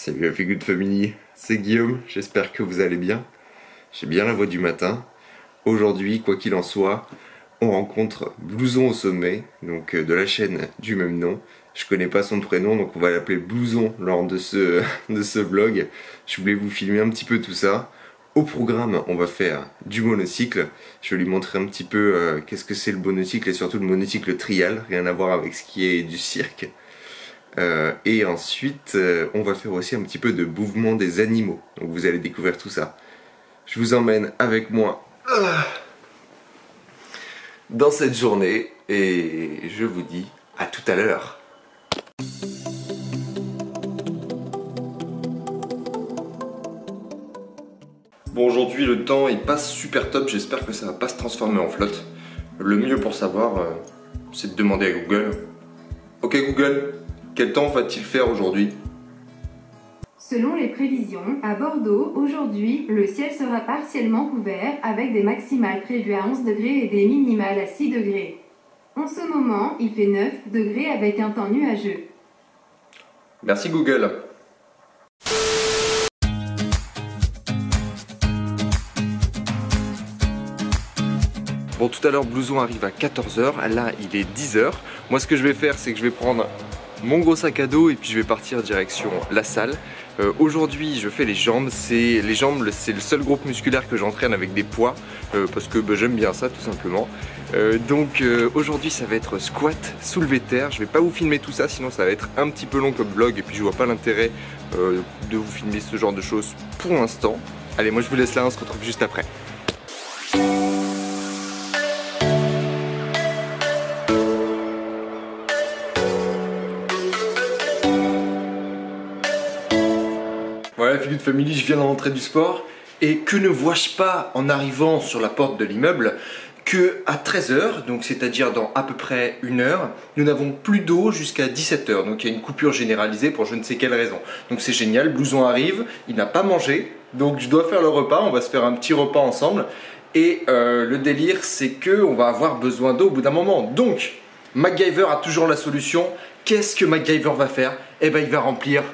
Salut la Feel Good Family, c'est Guillaume, j'espère que vous allez bien. J'ai bien la voix du matin. Aujourd'hui, quoi qu'il en soit, on rencontre Blouson au sommet, donc de la chaîne du même nom. Je connais pas son prénom, donc on va l'appeler Blouson lors de ce vlog. Je voulais vous filmer un petit peu tout ça. Au programme, on va faire du monocycle. Je vais lui montrer un petit peu qu'est-ce que c'est le monocycle et surtout le monocycle trial, rien à voir avec ce qui est du cirque. Et ensuite, on va faire aussi un petit peu de mouvement des animaux. Donc vous allez découvrir tout ça. Je vous emmène avec moi dans cette journée et je vous dis à tout à l'heure. Bon, aujourd'hui le temps il passe super top, j'espère que ça va pas se transformer en flotte. Le mieux pour savoir, c'est de demander à Google. Ok Google, quel temps va-t-il faire aujourd'hui? Selon les prévisions, à Bordeaux, aujourd'hui, le ciel sera partiellement couvert avec des maximales prévues à 11 degrés et des minimales à 6 degrés. En ce moment, il fait 9 degrés avec un temps nuageux. Merci Google. Bon, tout à l'heure, Blouson arrive à 14 h. Là, il est 10 h. Moi, ce que je vais faire, c'est que je vais prendre mon gros sac à dos et puis je vais partir direction la salle. Aujourd'hui, je fais les jambes. C'est le seul groupe musculaire que j'entraîne avec des poids parce que j'aime bien ça, tout simplement. Donc, aujourd'hui, ça va être squat, soulevé de terre. Je vais pas vous filmer tout ça, sinon ça va être un petit peu long comme vlog et puis je vois pas l'intérêt de vous filmer ce genre de choses pour l'instant. Allez, moi je vous laisse là, on se retrouve juste après. Voilà, Feel Good Family, je viens de rentrer du sport et que ne vois-je pas en arrivant sur la porte de l'immeuble que à 13 h, donc c'est-à-dire dans à peu près 1 heure, nous n'avons plus d'eau jusqu'à 17 h. Donc il y a une coupure généralisée pour je ne sais quelle raison. Donc c'est génial, Blouson arrive, il n'a pas mangé, donc je dois faire le repas, on va se faire un petit repas ensemble. Et le délire, c'est qu'on va avoir besoin d'eau au bout d'un moment. Donc MacGyver a toujours la solution. Qu'est-ce que MacGyver va faire? Eh ben il va remplir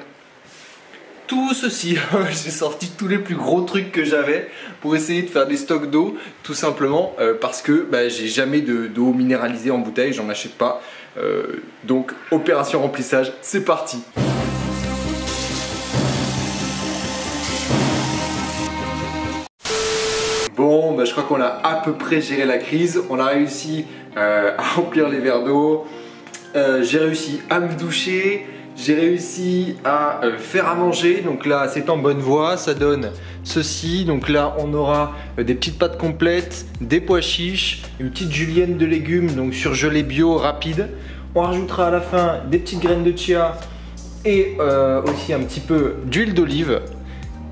tout ceci. J'ai sorti tous les plus gros trucs que j'avais pour essayer de faire des stocks d'eau, tout simplement parce que j'ai jamais d'eau minéralisée en bouteille, j'en achète pas. Donc opération remplissage, c'est parti. Bon, je crois qu'on a à peu près géré la crise. On a réussi à remplir les verres d'eau. J'ai réussi à me doucher. J'ai réussi à faire à manger, donc là c'est en bonne voie, ça donne ceci. Donc là on aura des petites pâtes complètes, des pois chiches, une petite julienne de légumes, donc surgelée bio rapide. On rajoutera à la fin des petites graines de chia et aussi un petit peu d'huile d'olive.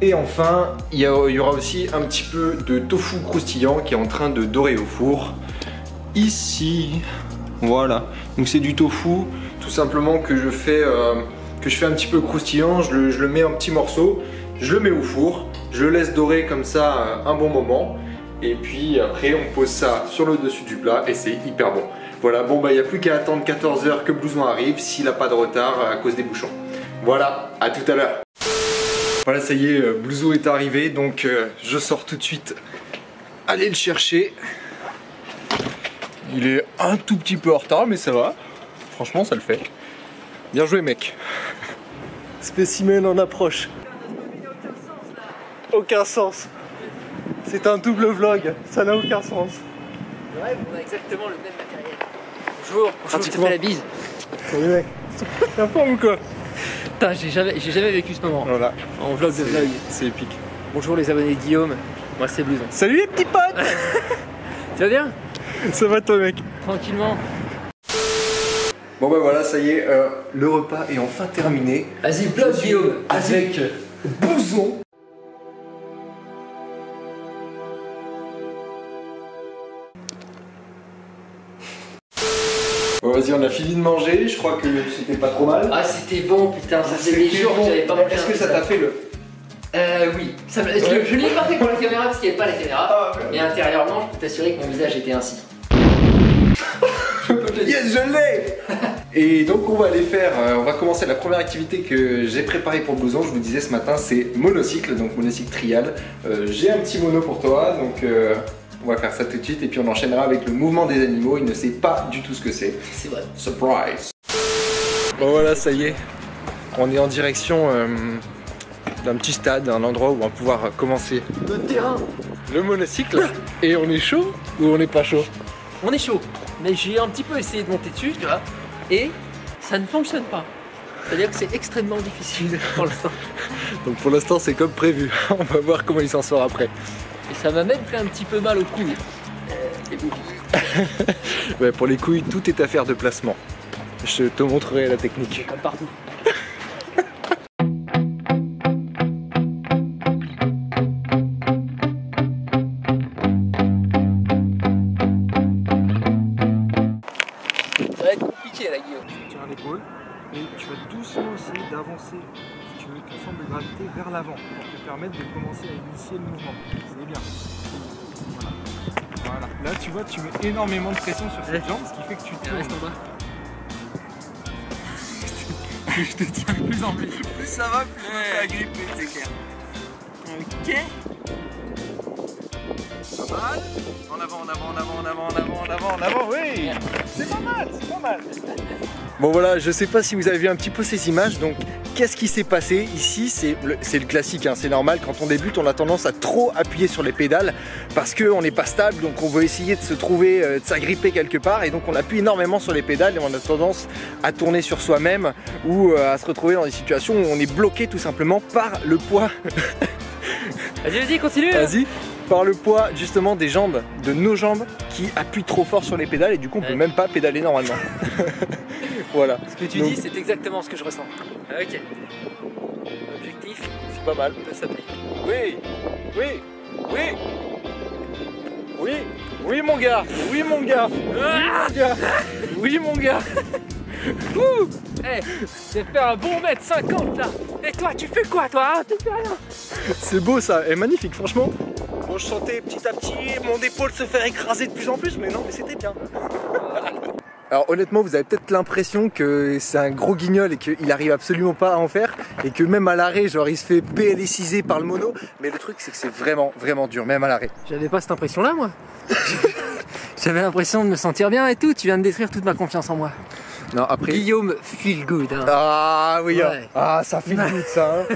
Et enfin il y aura aussi un petit peu de tofu croustillant qui est en train de dorer au four. Ici, voilà, donc c'est du tofu. Tout simplement que je fais un petit peu croustillant, je le mets en petits morceaux, je le mets au four, je le laisse dorer comme ça un bon moment et puis après on pose ça sur le dessus du plat et c'est hyper bon. Voilà, bon il n'y a plus qu'à attendre 14 h que Blouson arrive s'il n'a pas de retard à cause des bouchons. Voilà, à tout à l'heure. Voilà, ça y est, Blouson est arrivé, donc je sors tout de suite aller le chercher. Il est un tout petit peu en retard mais ça va. Franchement, ça le fait. Bien joué, mec. Spécimen en approche. Aucun sens. C'est un double vlog. Ça n'a aucun sens. Ouais, on a exactement le même matériel. Bonjour, je te fais la bise. Salut, mec. T'es en forme ou quoi? Putain, j'ai jamais vécu ce moment. Voilà. En vlog de vlog. C'est épique. Bonjour les abonnés de Guillaume. Moi, c'est Blouson. Salut les petits potes. Ça va bien? Ça va toi, mec? Tranquillement. Bon voilà, ça y est, le repas est enfin terminé. Vas-y, vlog Guillaume. Avec Blouson. Bon vas-y, on a fini de manger, je crois que c'était pas trop mal. Ah c'était bon, putain, ça faisait des jours que j'avais pas mangé. Est-ce que ça t'a fait le... Oui, je l'ai pas fait pour la caméra parce qu'il n'y avait pas la caméra, mais intérieurement je peux t'assurer que mon visage était ainsi. Yes, je l'ai. Et donc on va aller faire, on va commencer la première activité que j'ai préparée pour Blouson, je vous disais ce matin, c'est monocycle, donc monocycle trial. J'ai un petit mono pour toi, donc on va faire ça tout de suite et puis on enchaînera avec le mouvement des animaux, il ne sait pas du tout ce que c'est. C'est vrai. Surprise. Bon voilà, ça y est, on est en direction d'un petit stade, un endroit où on va pouvoir commencer Notre terrain. le monocycle. Et on est chaud ou on n'est pas chaud? On est chaud, mais j'ai un petit peu essayé de monter dessus, tu vois, et ça ne fonctionne pas. C'est-à-dire que c'est extrêmement difficile pour l'instant. Donc pour l'instant c'est comme prévu, on va voir comment il s'en sort après. Et ça m'a même fait un petit peu mal aux couilles. Les bougies. Ouais, pour les couilles, tout est affaire de placement. Je te montrerai la technique. Comme partout. Ça va être compliqué là, Guillaume. Tu tiens l'épaule et tu vas doucement essayer d'avancer, si tu veux, ton centre de gravité vers l'avant pour te permettre de commencer à initier le mouvement. C'est bien. Voilà. Là, tu vois, tu mets énormément de pression sur cette jambe, ce qui fait que tu tournes. Reste en bas. Plus je te tiens de plus en plus. Plus ça va, plus je me fais agripper, c'est clair. Ok. Pas mal. En avant, en avant, en avant, en avant, en avant, en avant, en avant, oui. C'est pas mal, c'est pas mal. Bon voilà, je sais pas si vous avez vu un petit peu ces images, donc qu'est-ce qui s'est passé ici? C'est le classique, hein, c'est normal, quand on débute on a tendance à trop appuyer sur les pédales parce qu'on n'est pas stable, donc on veut essayer de se trouver, de s'agripper quelque part et donc on appuie énormément sur les pédales et on a tendance à tourner sur soi-même ou à se retrouver dans des situations où on est bloqué tout simplement par le poids. Vas-y, continue. Vas-y. Par le poids justement des jambes, de nos jambes qui appuient trop fort sur les pédales et du coup on peut même pas pédaler normalement. Voilà. Ce que tu dis, c'est exactement ce que je ressens. Ok. Objectif, C'est pas mal. peut s'appeler. Oui, oui, oui, oui, oui mon gars, oui mon gars, oui mon gars. Ouh. Eh, je vais faire un bon mètre 50 là. Et toi, tu fais quoi toi, hein? Tu fais rien. C'est beau ça, et magnifique franchement. Bon, je sentais petit à petit mon épaule se faire écraser de plus en plus, mais non, mais c'était bien. Alors honnêtement, vous avez peut-être l'impression que c'est un gros guignol et qu'il arrive absolument pas à en faire et que même à l'arrêt, genre il se fait PLSiser par le mono, mais le truc c'est que c'est vraiment dur, même à l'arrêt. J'avais pas cette impression là moi. J'avais l'impression de me sentir bien et tout, tu viens de détruire toute ma confiance en moi. Non, après... Guillaume feel good. Hein. Ah oui, Ouais. hein. Ah ça fait good ça. Hein.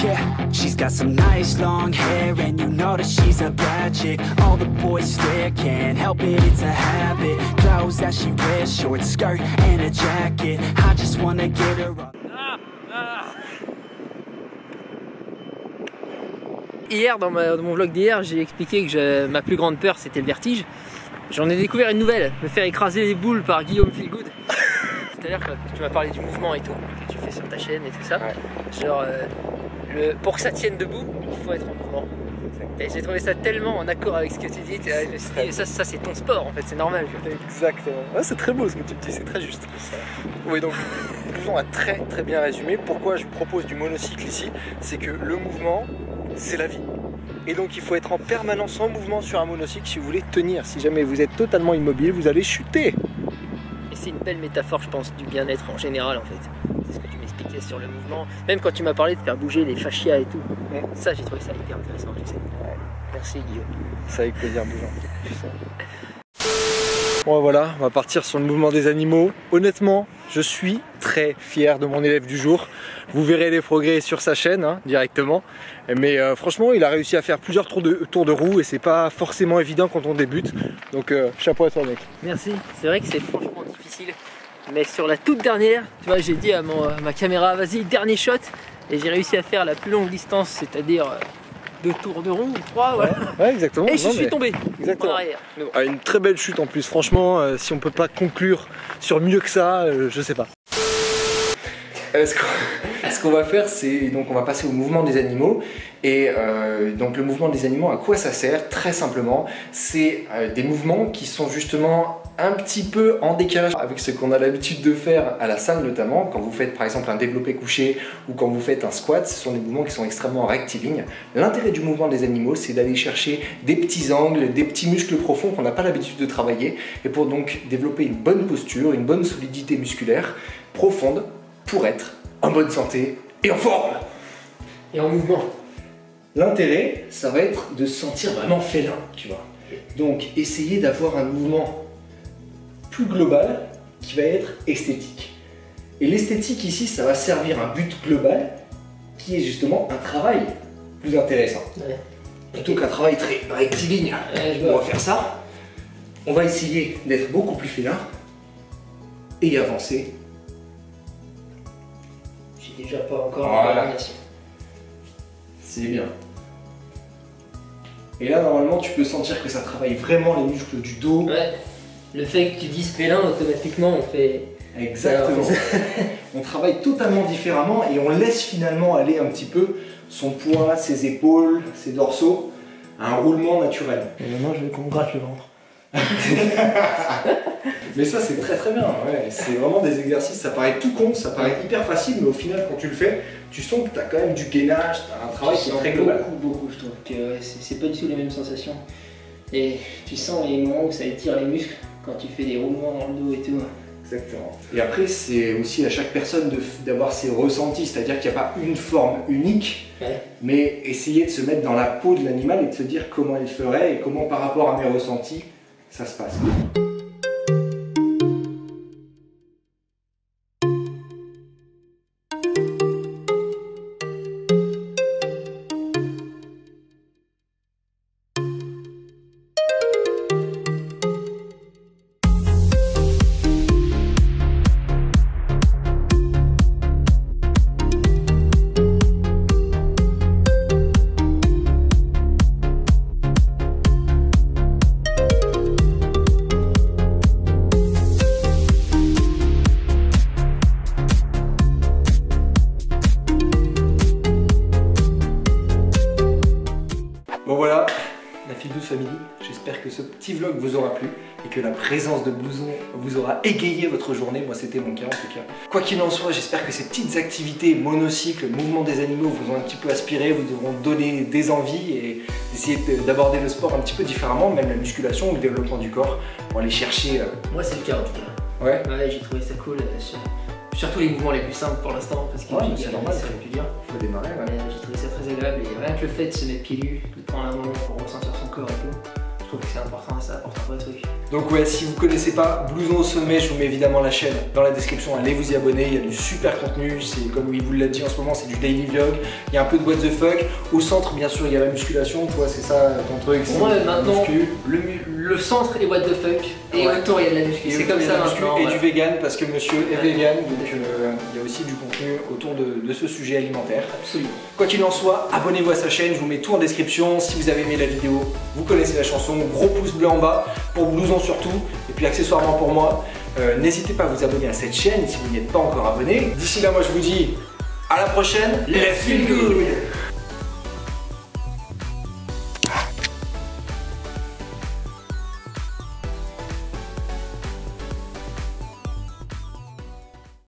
Yeah, she's got some nice long hair and you know that she's a bad chick. All the boys stare, can't help it, it's a habit. Clothes that she wears, short skirt and a jacket. I just wanna get her up. Hier, dans mon vlog d'hier, j'ai expliqué que ma plus grande peur c'était le vertige. J'en ai découvert une nouvelle, me faire écraser les boules par Guillaume Feelgood. C'est-à-dire que tu m'as parlé du mouvement et tout, que tu fais sur ta chaîne et tout ça. Ouais. Genre, pour que ça tienne debout, il faut être en mouvement. Et j'ai trouvé ça tellement en accord avec ce que tu dis. Je me suis dit, ça c'est ton sport en fait, c'est normal. Exactement. Ouais, c'est très beau ce que tu dis, c'est très juste. Oui, donc Blouson a très bien résumé. Pourquoi je vous propose du monocycle ici, c'est que le mouvement, c'est la vie. Et donc il faut être en permanence en mouvement sur un monocycle si vous voulez tenir. Si jamais vous êtes totalement immobile, vous allez chuter. Et c'est une belle métaphore, je pense, du bien-être en général en fait. C'est ce que tu m'expliquais sur le mouvement. Même quand tu m'as parlé de faire bouger les fascias et tout. Ça, j'ai trouvé ça hyper intéressant, tu sais. Merci Guillaume. C'est avec plaisir, Blouson. Bon voilà, on va partir sur le mouvement des animaux. Honnêtement, je suis très fier de mon élève du jour. Vous verrez les progrès sur sa chaîne hein, directement. Mais franchement, il a réussi à faire plusieurs tours de roue et c'est pas forcément évident quand on débute. Donc chapeau à toi mec. Merci. C'est vrai que c'est franchement difficile. Mais sur la toute dernière, tu vois, j'ai dit à ma caméra, vas-y, dernier shot. Et j'ai réussi à faire la plus longue distance, c'est-à-dire 2 tours de roue ou 3. Voilà. Ouais, exactement. Et je suis tombé exactement. en arrière. Mais bon. Ah, une très belle chute en plus, franchement, si on peut pas conclure sur mieux que ça, je sais pas. Ce qu'on va faire, c'est donc on va passer au mouvement des animaux. Et donc le mouvement des animaux, à quoi ça sert? Très simplement, c'est des mouvements qui sont justement un petit peu en décalage avec ce qu'on a l'habitude de faire à la salle, notamment quand vous faites par exemple un développé couché ou quand vous faites un squat. Ce sont des mouvements qui sont extrêmement rectilignes. L'intérêt du mouvement des animaux, c'est d'aller chercher des petits angles, des petits muscles profonds qu'on n'a pas l'habitude de travailler, et pour donc développer une bonne posture, une bonne solidité musculaire profonde pour être en bonne santé et en forme Et en mouvement. L'intérêt, ça va être de se sentir vraiment félin, tu vois. Donc, essayer d'avoir un mouvement plus global qui va être esthétique. Et l'esthétique ici, ça va servir un but global qui est justement un travail plus intéressant. Ouais. Plutôt qu'un travail très rectiligne. Ouais, On va faire ça. On va essayer d'être beaucoup plus félin et avancer. J'ai déjà pas encore Voilà. la coordination. C'est bien. Et là, normalement, tu peux sentir que ça travaille vraiment les muscles du dos. Ouais. Le fait que tu dises félin, automatiquement, on fait. Exactement. On travaille totalement différemment et on laisse finalement aller un petit peu son poids, ses épaules, ses dorsaux à un roulement naturel. Et maintenant, je veux qu'on me gratte le ventre. Mais ça, c'est très très bien. Ouais. C'est vraiment des exercices, ça paraît tout con, ça paraît hyper facile, mais au final, quand tu le fais, tu sens que tu as quand même du gainage, tu as un travail qui est très global. Beaucoup, je trouve que ouais, c'est pas du tout les mêmes sensations. Et tu sens les moments où ça étire les muscles quand tu fais des roulements dans le dos et tout. Exactement. Et après, c'est aussi à chaque personne d'avoir ses ressentis, c'est-à-dire qu'il n'y a pas une forme unique, Ouais. mais essayer de se mettre dans la peau de l'animal et de se dire comment il ferait et comment par rapport à mes ressentis, ça se passe. Bon voilà, la Feel Good Family, j'espère que ce petit vlog vous aura plu et que la présence de Blouson vous aura égayé votre journée. Moi c'était mon cas en tout cas. Quoi qu'il en soit, j'espère que ces petites activités, monocycle, mouvement des animaux vous ont un petit peu aspiré, vous devront donner des envies et essayer d'aborder le sport un petit peu différemment, même la musculation ou le développement du corps, pour aller chercher... Moi, c'est le cas en tout cas. Ouais. Ouais, j'ai trouvé ça cool. Surtout les mouvements les plus simples pour l'instant, parce que Ouais, mais c'est normal, c'est le plus dur. Faut démarrer, ouais. J'ai trouvé ça très agréable et rien que le fait de se mettre pieds nus, de prendre un moment pour ressentir son corps et tout, je trouve que c'est important et ça apporte un vrai truc. Donc ouais, si vous connaissez pas Blouson au sommet, je vous mets évidemment la chaîne dans la description, allez vous y abonner, il y a du super contenu, c'est comme il vous l'a dit en ce moment, c'est du daily vlog, il y a un peu de what the fuck, au centre bien sûr il y a la musculation, toi c'est ça ton truc, Pour moi maintenant, muscu. le centre est what the fuck et Ouais. autour il y a de la muscu, Et c'est comme ça maintenant. et voilà. du vegan parce que monsieur est Ouais. vegan, donc il y a aussi du contenu autour de ce sujet alimentaire. Absolument. Quoi qu'il en soit, abonnez-vous à sa chaîne, je vous mets tout en description. Si vous avez aimé la vidéo, vous connaissez la chanson, gros pouce bleu en bas, pour Blouson surtout, et puis accessoirement pour moi. N'hésitez pas à vous abonner à cette chaîne si vous n'y êtes pas encore abonné. D'ici là, moi je vous dis à la prochaine, Let's feel good.